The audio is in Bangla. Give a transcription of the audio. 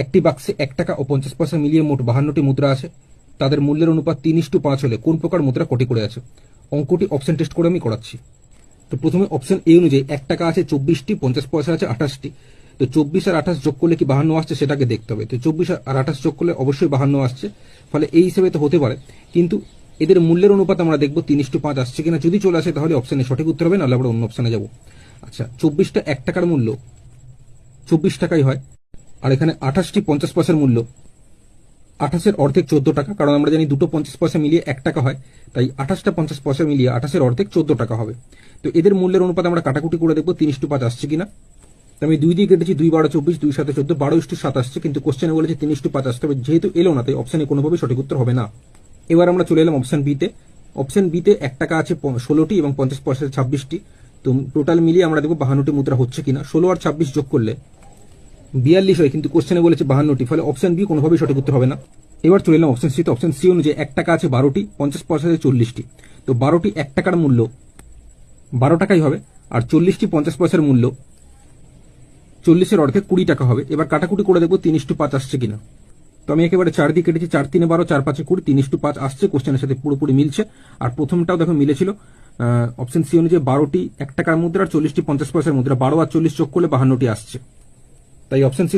একটি বাক্সে 1 টাকা ও 50 পয়সা মিলিয়ে মোট 52টি মুদ্রা আছে। তাদের মূল্যের অনুপাত 3:5 হলে কোন প্রকার মুদ্রা কোটি করে আছে? অঙ্কটি অপশন টেস্ট করে আমি করাচ্ছি। তো প্রথমে অপশন এ অনুযায়ী 1 টাকা আছে 24টি, 50 পয়সা আছে 28টি। তো 24 আর 28 যোগ করলে কি 52 আসছে সেটাকে দেখতে হবে। তো 24 আর 28 যোগ করলে অবশ্যই 52 আসছে, ফলে এই হিসেবে তো হতে পারে। কিন্তু এদের মূল্যের অনুপাত আমরা দেখবো 3:5 আসছে কিনা। যদি চলে আসে তাহলে অপশনে সঠিক উত্তর হবে, নাহলে আমরা অন্য অপশনে যাব। আচ্ছা, 24টা 1 টাকার মূল্য 24 টাকাই হয়, আর এখানে 28টি 50 পয়সার মূল্য 28-এর অর্ধেক 14 টাকা, কারণ আমরা জানি দুটো 50 পয়সা মিলিয়ে 1 টাকা হয়, তাই 28টা 50 পয়সা মিলিয়ে 28-এর অর্ধেক 14 টাকা হবে। তো এদের মূল্যের অনুপাত আমরা কাটাকুটি করে দেখবো 3:5 আসছে কিনা। তো আমি 2 দিয়ে কেটেছি, 2 12 24, 2 7 14, 12:7 আসছে, কিন্তু কোশ্চেনে বলেছে 3:5 আসতে হবে, যেহেতু এলো না তাই অপশনে কোনোভাবেই সঠিক উত্তর হবে না। এবার আমরা চলে এলাম অপশন বিতে। অপশন বিতে 1 টাকা আছে 16টি এবং 50 পয়সা 26টি। তো টোটাল মিলিয়ে আমরা দেখবো 52টি মুদ্রা হচ্ছে কিনা। 16 আর 26 যোগ করলে 42 হয়, কিন্তু কোশ্চেনে বলেছে 52টি, ফলে অপশন বি কোনোভাবেই সঠিক উত্তর হবে না। এবার চলে এলাম অপশন সি তে। অপশন সি অনুযায়ী 1 টাকা আছে 12টি, 50 পয়সা আছে 40টি। তো 12টি 1 টাকার মূল্য 12 টাকাই হবে, আর 40টি 50 পয়সার মূল্য 40-এর অর্ধেক 20 টাকা হবে। এবার কাটাকুটি করে দেখবো 3:5 আসছে কিনা। তো আমি একেবারে 4 দিয়ে কেটেছি, 4 3 12, 4 5 20, 3:5 আসছে, কোশ্চেনের সাথে পুরোপুরি মিলছে। আর প্রথমটাও দেখো মিলেছিল। অপশন সি অনুযায়ী 12টি 1 টাকার মুদ্রা আর 40টি 50 পয়সার মুদ্রা, 12 আর 40 যোগ করলে 52টি আসছে, তাই অপশন সি